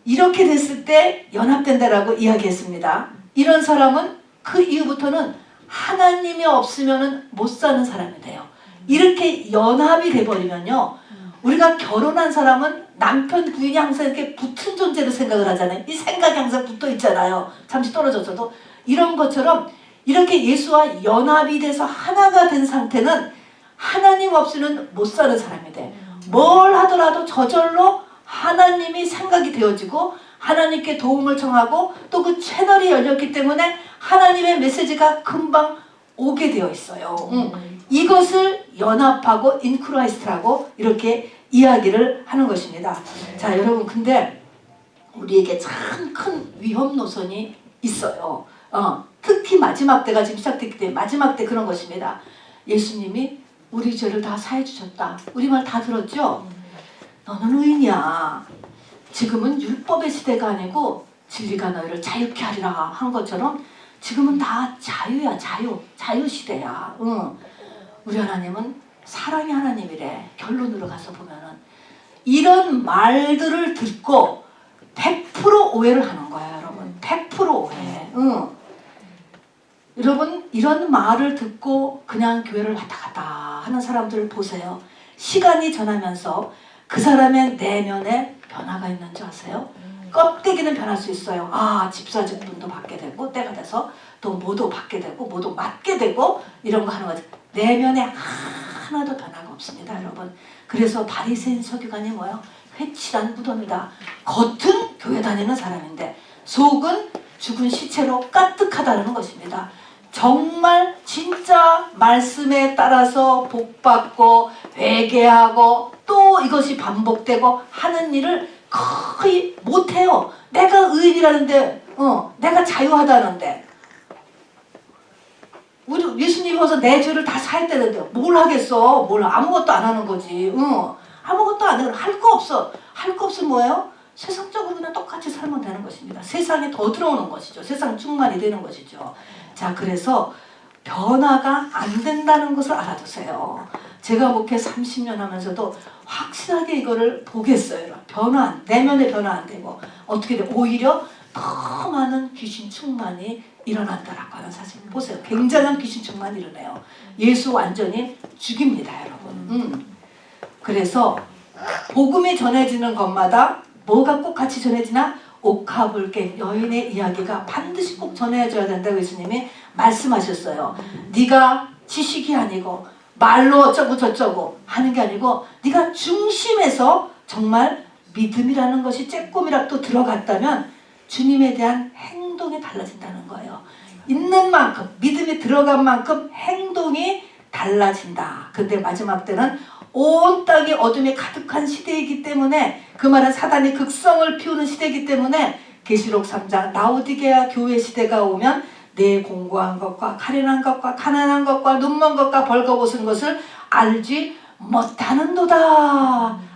이렇게 됐을 때 연합된다라고 이야기했습니다. 이런 사람은 그 이후부터는 하나님이 없으면 못 사는 사람이 돼요. 이렇게 연합이 돼버리면요. 우리가 결혼한 사람은 남편 부인이 항상 이렇게 붙은 존재로 생각을 하잖아요. 이 생각이 항상 붙어 있잖아요. 잠시 떨어져서도. 이런 것처럼 이렇게 예수와 연합이 돼서 하나가 된 상태는 하나님 없이는 못 사는 사람이 돼. 뭘 하더라도 저절로 하나님이 생각이 되어지고 하나님께 도움을 청하고 또 그 채널이 열렸기 때문에 하나님의 메시지가 금방 오게 되어 있어요. 이것을 연합하고 인크라이스트라고 이렇게 이야기를 하는 것입니다. 자 여러분 근데 우리에게 참 큰 위험 노선이 있어요. 특히 마지막 때가 지금 시작됐기 때문에 마지막 때 그런 것입니다. 예수님이 우리 죄를 다 사해 주셨다. 우리 말 다 들었죠? 너는 의인이야. 지금은 율법의 시대가 아니고 진리가 너희를 자유케 하리라 한 것처럼 지금은 다 자유야. 자유 시대야. 우리 하나님은 사랑의 하나님이래. 결론으로 가서 보면은 이런 말들을 듣고 100% 오해를 하는 거야 여러분. 100% 오해. 여러분 이런 말을 듣고 그냥 교회를 왔다 갔다 하는 사람들을 보세요. 시간이 지나면서 그 사람의 내면에 변화가 있는 줄 아세요? 껍데기는 변할 수 있어요. 집사 직분도 받게 되고 때가 돼서 또 뭐도 받게 되고 뭐도 맡게 되고 이런 거 하는 거지. 내면에 하나도 변화가 없습니다 여러분. 그래서 바리새인 서기관이 뭐예요? 회칠한 무덤이다. 겉은 교회 다니는 사람인데 속은 죽은 시체로 까뜩하다는 것입니다. 정말 진짜 말씀에 따라서 복받고 회개하고 또 이것이 반복되고 하는 일을 거의 못해요. 내가 의인이라는데 내가 자유하다는데 우리 예수님이 와서 내 죄를 다 사했다는데 뭘 하겠어. 아무것도 안 하는 거지. 아무것도 안 해. 할 거 없어. 할 거 없으면 뭐예요? 세상적으로 그냥 똑같이 살면 되는 것입니다. 세상에 더 들어오는 것이죠. 세상 충만이 되는 것이죠. 자 그래서 변화가 안 된다는 것을 알아두세요. 제가 목회 30년 하면서도 확실하게 이거를 보겠어요. 내면의 변화 안 되고 어떻게 돼? 오히려 더 많은 귀신 충만이 일어난다라고 하는 사실 보세요. 굉장한 귀신 충만이 일어나요. 예수 완전히 죽입니다 여러분. 그래서 복음이 전해지는 것마다 뭐가 꼭 같이 전해지나? 옥합을깬 여인의 이야기가 반드시 꼭 전해져야 된다고 예수님이 말씀하셨어요. 네가 지식이 아니고 말로 어쩌고 저쩌고 하는 게 아니고 네가 중심에서 정말 믿음이라는 것이 쬐꼼이라도 들어갔다면 주님에 대한 행동이 달라진다는 거예요. 있는 만큼, 믿음이 들어간 만큼 행동이 달라진다. 근데 마지막 때는 온 땅이 어둠이 가득한 시대이기 때문에, 그 말은 사단이 극성을 피우는 시대이기 때문에 계시록 3장 라오디게아 교회 시대가 오면 내 공고한 것과 가련한 것과 가난한 것과 눈먼 것과 벌거벗은 것을 알지 못하는도다.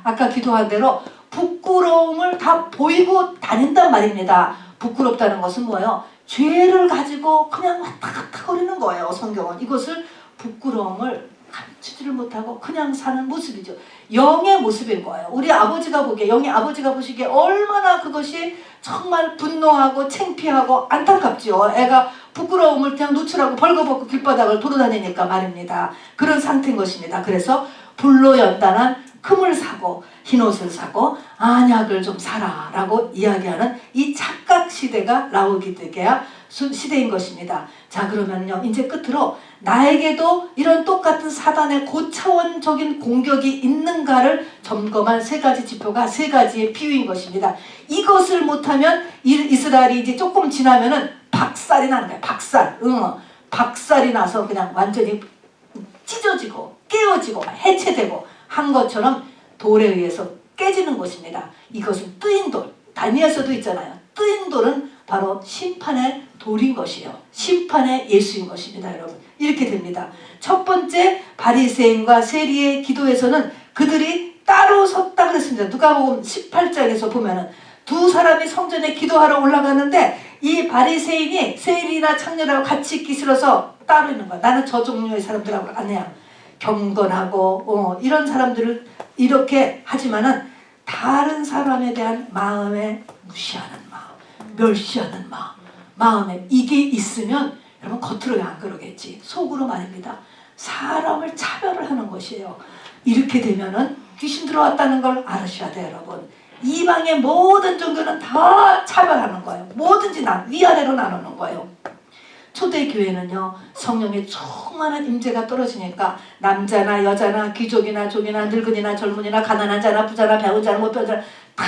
아까 기도한 대로 부끄러움을 다 보이고 다닌단 말입니다. 부끄럽다는 것은 뭐예요? 죄를 가지고 그냥 왔다 갔다 거리는 거예요. 성경은 이것을 부끄러움을 감추지를 못하고 그냥 사는 모습이죠. 영의 모습인 거예요. 우리 아버지가 보기에, 영의 아버지가 보시기에 얼마나 그것이 정말 분노하고 창피하고 안타깝지요. 애가 부끄러움을 그냥 노출하고 벌거벗고 길바닥을 돌아다니니까 말입니다. 그런 상태인 것입니다. 그래서 불로 연단한 금을 사고 흰옷을 사고 안약을 좀 사라 라고 이야기하는 이 착각 시대가 라오디게아 시대인 것입니다. 자, 그러면요 이제 끝으로 나에게도 이런 똑같은 사단의 고차원적인 공격이 있는가를 점검한 세 가지 지표가 세 가지의 비유인 것입니다. 이것을 못하면 이스라엘이 이제 조금 지나면은 박살이 나는 거예요. 박살. 박살이 나서 그냥 완전히 찢어지고 깨어지고 해체되고 한 것처럼 돌에 의해서 깨지는 것입니다. 이것은 뜨인 돌. 다니엘서도 있잖아요. 뜨인 돌은 바로 심판의 돌인 것이에요. 심판의 예수인 것입니다. 여러분, 이렇게 됩니다. 첫 번째 바리새인과 세리의 기도에서는 그들이 따로 섰다 그랬습니다. 누가복음 18장에서 보면은 두 사람이 성전에 기도하러 올라가는데 이 바리새인이 세리나 창녀라고 같이 있기 싫어서 따로 있는 거야. 나는 저 종류의 사람들하고 안 해요. 경건하고 이런 사람들을 이렇게 하지만은 다른 사람에 대한 마음에 무시하는 마음, 멸시하는 마음에 이게 있으면 여러분 겉으로 안 그러겠지. 속으로 말입니다. 사람을 차별을 하는 것이에요. 이렇게 되면은 귀신 들어왔다는 걸 알으셔야 돼요, 여러분. 이방의 모든 종교는 다 차별하는 거예요. 뭐든지 위아래로 나누는 거예요. 초대교회는요 성령의 충만한 임재가 떨어지니까 남자나 여자나 귀족이나 종이나 늙은이나 젊은이나 가난한 자나 부자나 배운 자나 못 배운 자나 다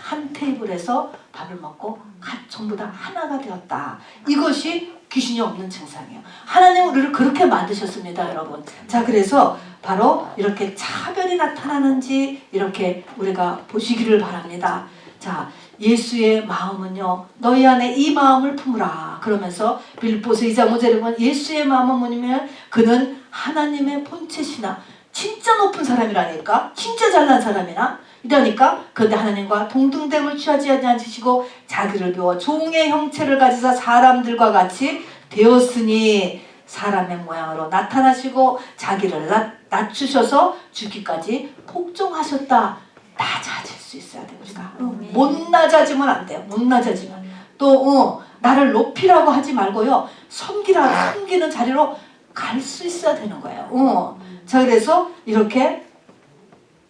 한 테이블에서 밥을 먹고 전부 다 하나가 되었다. 이것이 귀신이 없는 증상이에요. 하나님은 우리를 그렇게 만드셨습니다, 여러분. 자, 그래서 바로 이렇게 차별이 나타나는지 이렇게 우리가 보시기를 바랍니다. 자, 예수의 마음은요 너희 안에 이 마음을 품으라 그러면서 빌립보서 2장 5절에 보면 예수의 마음은 뭐냐면 그는 하나님의 본체시나 진짜 높은 사람이라니까 진짜 잘난 사람이나 이러니까 그런데 하나님과 동등됨을 취하지 않으시고 자기를 비워 종의 형체를 가지사 사람들과 같이 되었으니 사람의 모양으로 나타나시고 자기를 낮추셔서 죽기까지 복종하셨다. 낮아질 수 있어야 돼 우리가. 못 낮아지면 안 돼요. 못 낮아지면 또 나를 높이라고 하지 말고요 섬기는 자리로 갈 수 있어야 되는 거예요. 자, 그래서 이렇게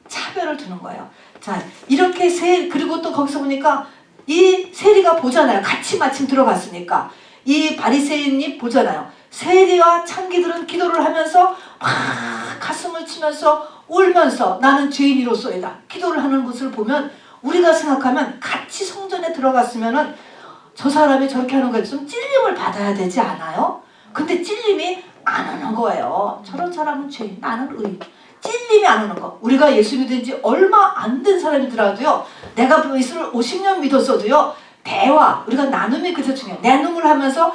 차별을 두는 거예요. 자, 이렇게 그리고 또 거기서 보니까 이 세리가 보잖아요. 같이 마침 들어갔으니까 이 바리새인이 보잖아요. 세리와 창기들은 기도를 하면서 막 가슴을 치면서 울면서 나는 죄인이로소이다 기도를 하는 것을 보면 우리가 생각하면 같이 성전에 들어갔으면은 저 사람이 저렇게 하는 거에 좀 찔림을 받아야 되지 않아요? 근데 찔림이 안 오는 거예요. 저런 사람은 죄인, 나는 의인. 찔림이 안 오는 거. 우리가 예수 믿은 지 얼마 안 된 사람이더라도요 내가 예수를 50년 믿었어도요 대화, 우리가 나눔이 그래서 중요해요. 나눔을 하면서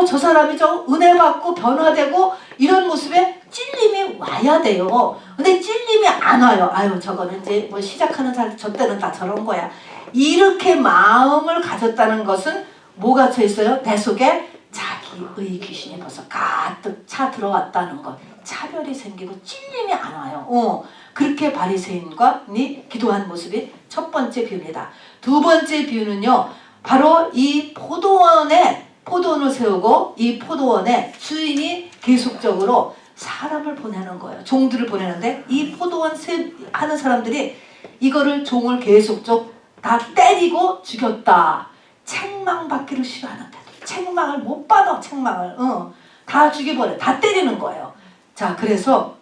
저 사람이 저 은혜 받고 변화되고 이런 모습에 찔림이 와야 돼요. 근데 찔림이 안 와요. 아유 저거는 이제 뭐 시작하는 사람 저 때는 다 저런 거야. 이렇게 마음을 가졌다는 것은 뭐가 쳐 있어요? 내 속에 자기의 귀신이 벌써 가득 차 들어왔다는 것. 차별이 생기고 찔림이 안 와요. 그렇게 바리새인과 기도한 모습이 첫 번째 비유입니다. 두 번째 비유는요 바로 이 포도원을 세우고 이 포도원에 주인이 계속적으로 사람을 보내는 거예요. 종들을 보내는데 이 포도원 하는 사람들이 이거를 종을 계속적 다 때리고 죽였다. 책망받기를 싫어하는데 책망을 못 받아. 책망을 다 죽여버려. 다 때리는 거예요. 자, 그래서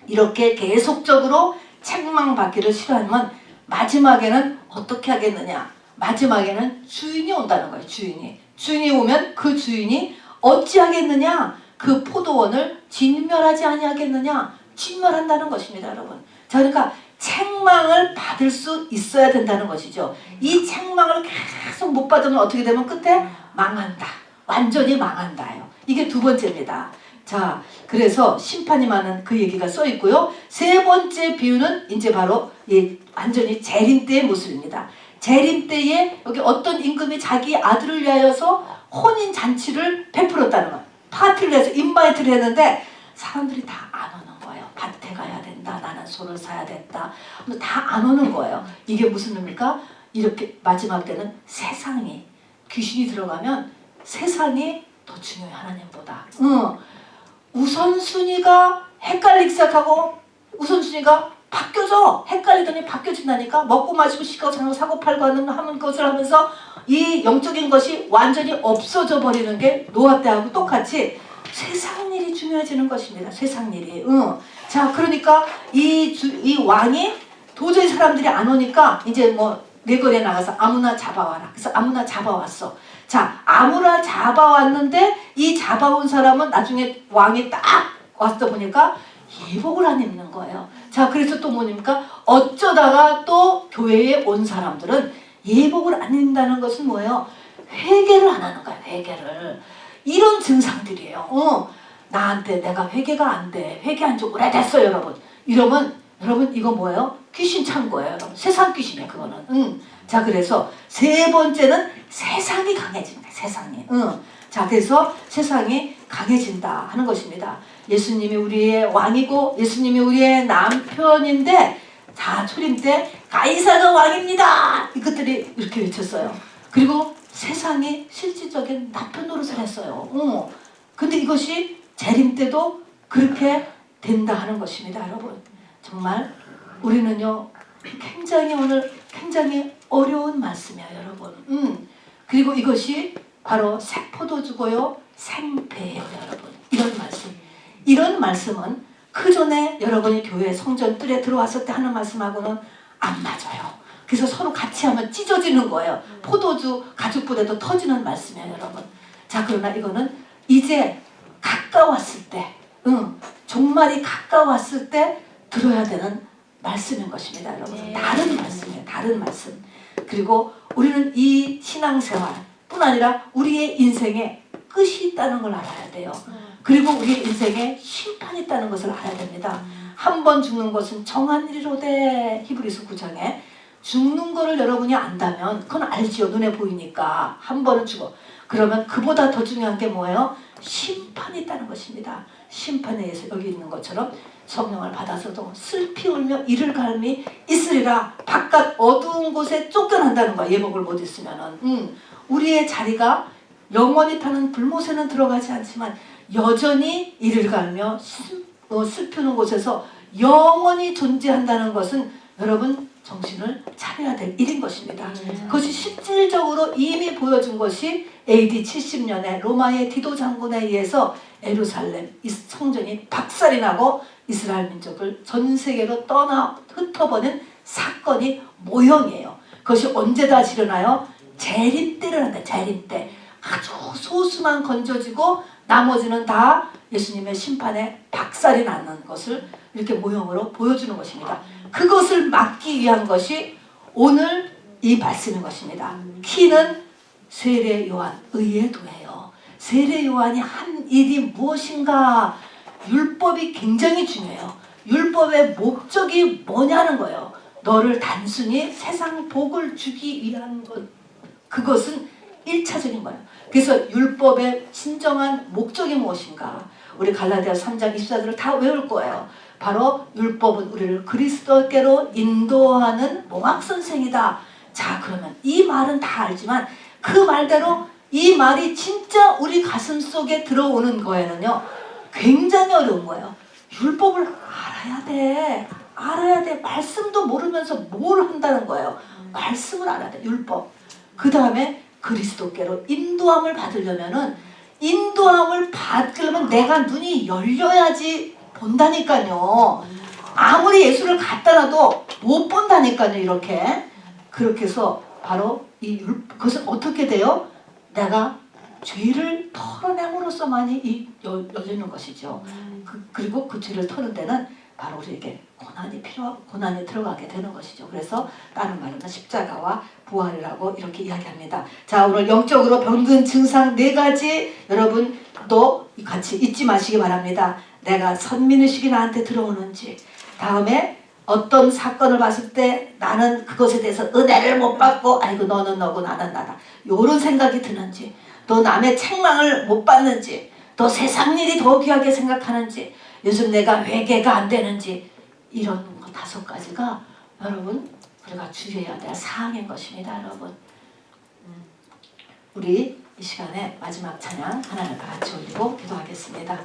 이렇게 계속적으로 책망받기를 싫어하면 마지막에는 어떻게 하겠느냐. 마지막에는 주인이 온다는 거예요. 주인이 오면 그 주인이 어찌하겠느냐? 그 포도원을 진멸하지 아니하겠느냐? 진멸한다는 것입니다, 여러분. 자, 그러니까 책망을 받을 수 있어야 된다는 것이죠. 이 책망을 계속 못 받으면 어떻게 되면 끝에 망한다. 완전히 망한다요. 이게 두 번째입니다. 자, 그래서 심판이 많은 그 얘기가 써 있고요. 세 번째 비유는 이제 바로 완전히 재림 때의 모습입니다. 재림 때에 여기 어떤 임금이 자기 아들을 위하여서 혼인 잔치를 베풀었다는 거예요. 파티를 해서 인바이트를 했는데 사람들이 다 안 오는 거예요. 밭에 가야 된다. 나는 소를 사야 된다. 다 안 오는 거예요. 이게 무슨 의미입니까? 이렇게 마지막 때는 세상이 귀신이 들어가면 세상이 더 중요해, 하나님보다. 우선순위가 헷갈리기 시작하고 우선순위가 바뀌어져. 헷갈리더니 바뀌어진다니까. 먹고 마시고 시가고 장하고 사고 팔고 하는 것을 하면서 이 영적인 것이 완전히 없어져 버리는 게 노아 때하고 똑같이 세상 일이 중요해지는 것입니다. 세상 일이. 자, 그러니까 이 왕이 도저히 사람들이 안 오니까 이제 뭐 내거리에 나가서 아무나 잡아와라. 그래서 아무나 잡아왔어. 자, 아무나 잡아왔는데 이 잡아온 사람은 나중에 왕이 딱 왔다 보니까 예복을 안 입는 거예요. 자, 그래서 또 뭐입니까? 어쩌다가 또 교회에 온 사람들은 예복을 안 입는다는 것은 뭐예요? 회개를 안 하는 거야, 회개를. 이런 증상들이에요. 나한테 내가 회개가 안 돼. 회개한 지 오래됐어요, 여러분. 이러면 여러분 이거 뭐예요? 귀신 찬 거예요, 여러분. 세상 귀신이에요, 그거는. 자, 그래서 세 번째는 세상이 강해진다. 세상이. 자, 그래서 세상이 강해진다 하는 것입니다. 예수님이 우리의 왕이고 예수님이 우리의 남편인데 자, 초림 때 가이사가 왕입니다. 이것들이 이렇게 외쳤어요. 그리고 세상이 실질적인 남편 노릇을 했어요. 근데 이것이 재림 때도 그렇게 된다 하는 것입니다, 여러분. 정말 우리는요 굉장히 오늘 굉장히 어려운 말씀이에요, 여러분. 그리고 이것이 바로 새포도주고요 생배예요, 여러분. 이런 말씀. 이런 말씀은 그 전에 여러분이 교회 성전 뜰에 들어왔을 때 하는 말씀하고는 안 맞아요. 그래서 서로 같이 하면 찢어지는 거예요. 포도주 가죽보다도 터지는 말씀이에요, 여러분. 자, 그러나 이거는 이제 가까웠을 때, 종말이 가까웠을 때 들어야 되는 말씀인 것입니다, 여러분. 네. 다른 말씀이에요, 다른 말씀. 그리고 우리는 이 신앙생활뿐 아니라 우리의 인생에 끝이 있다는 걸 알아야 돼요. 그리고 우리의 인생에 심판이 있다는 것을 알아야 됩니다. 한 번 죽는 것은 정한 일이로되 히브리서 9장에 죽는 거를 여러분이 안다면 그건 알지요. 눈에 보이니까. 한 번은 죽어. 그러면 그보다 더 중요한 게 뭐예요? 심판이 있다는 것입니다. 심판에 의해서 여기 있는 것처럼 성령을 받아서도 슬피 울며 이를 갈미 있으리라. 바깥 어두운 곳에 쫓겨난다는 거야. 예복을 못 있으면은. 우리의 자리가 영원히 타는 불못에는 들어가지 않지만 여전히 이를 갈며 슬프는 곳에서 영원히 존재한다는 것은 여러분 정신을 차려야 될 일인 것입니다. 그것이 실질적으로 이미 보여준 것이 AD 70년에 로마의 디도 장군에 의해서 예루살렘 이 성전이 박살이 나고 이스라엘 민족을 전 세계로 흩어버린 사건이 모형이에요. 그것이 언제 다시 일어나요? 재림 때를 한다. 재림 때. 아주 소수만 건져지고 나머지는 다 예수님의 심판에 박살이 나는 것을 이렇게 모형으로 보여주는 것입니다. 그것을 막기 위한 것이 오늘 이 말씀인 것입니다. 키는 세례 요한 의의 도예요. 세례 요한이 한 일이 무엇인가? 율법이 굉장히 중요해요. 율법의 목적이 뭐냐는 거예요. 너를 단순히 세상 복을 주기 위한 것. 그것은 1차적인 거예요. 그래서 율법의 진정한 목적이 무엇인가? 우리 갈라디아서 3장 24절을 다 외울 거예요. 바로 율법은 우리를 그리스도께로 인도하는 몽학선생이다. 자, 그러면 이 말은 다 알지만 그 말대로 이 말이 진짜 우리 가슴 속에 들어오는 거에는요 굉장히 어려운 거예요. 율법을 알아야 돼. 알아야 돼. 말씀도 모르면서 뭘 한다는 거예요. 말씀을 알아야 돼. 율법. 그 다음에 그리스도께로 인도함을 받으려면은 인도함을 받으려면 내가 눈이 열려야지 본다니까요. 아무리 예수를 갖다 놔도 못 본다니까요. 이렇게. 그렇게 해서 바로 그것은 어떻게 돼요? 내가 죄를 털어냄으로써만이 열리는 것이죠. 그리고 그 죄를 터는 데는 바로 우리에게 고난이 들어가게 되는 것이죠. 그래서 다른 말로는 십자가와 부활이라고 이렇게 이야기합니다. 자, 오늘 영적으로 병든 증상 4가지 여러분도 같이 잊지 마시기 바랍니다. 내가 선민의식이 나한테 들어오는지, 다음에 어떤 사건을 봤을 때 나는 그것에 대해서 은혜를 못 받고 아이고 너는 너고 나는 나다 이런 생각이 드는지, 또 남의 책망을 못 받는지, 또 세상 일이 더 귀하게 생각하는지, 요즘 내가 회개가 안 되는지, 이런 거 5가지가 여러분 우리가 주의해야 될 사항인 것입니다. 여러분, 우리 이 시간에 마지막 찬양 하나님 다 같이 올리고 기도하겠습니다.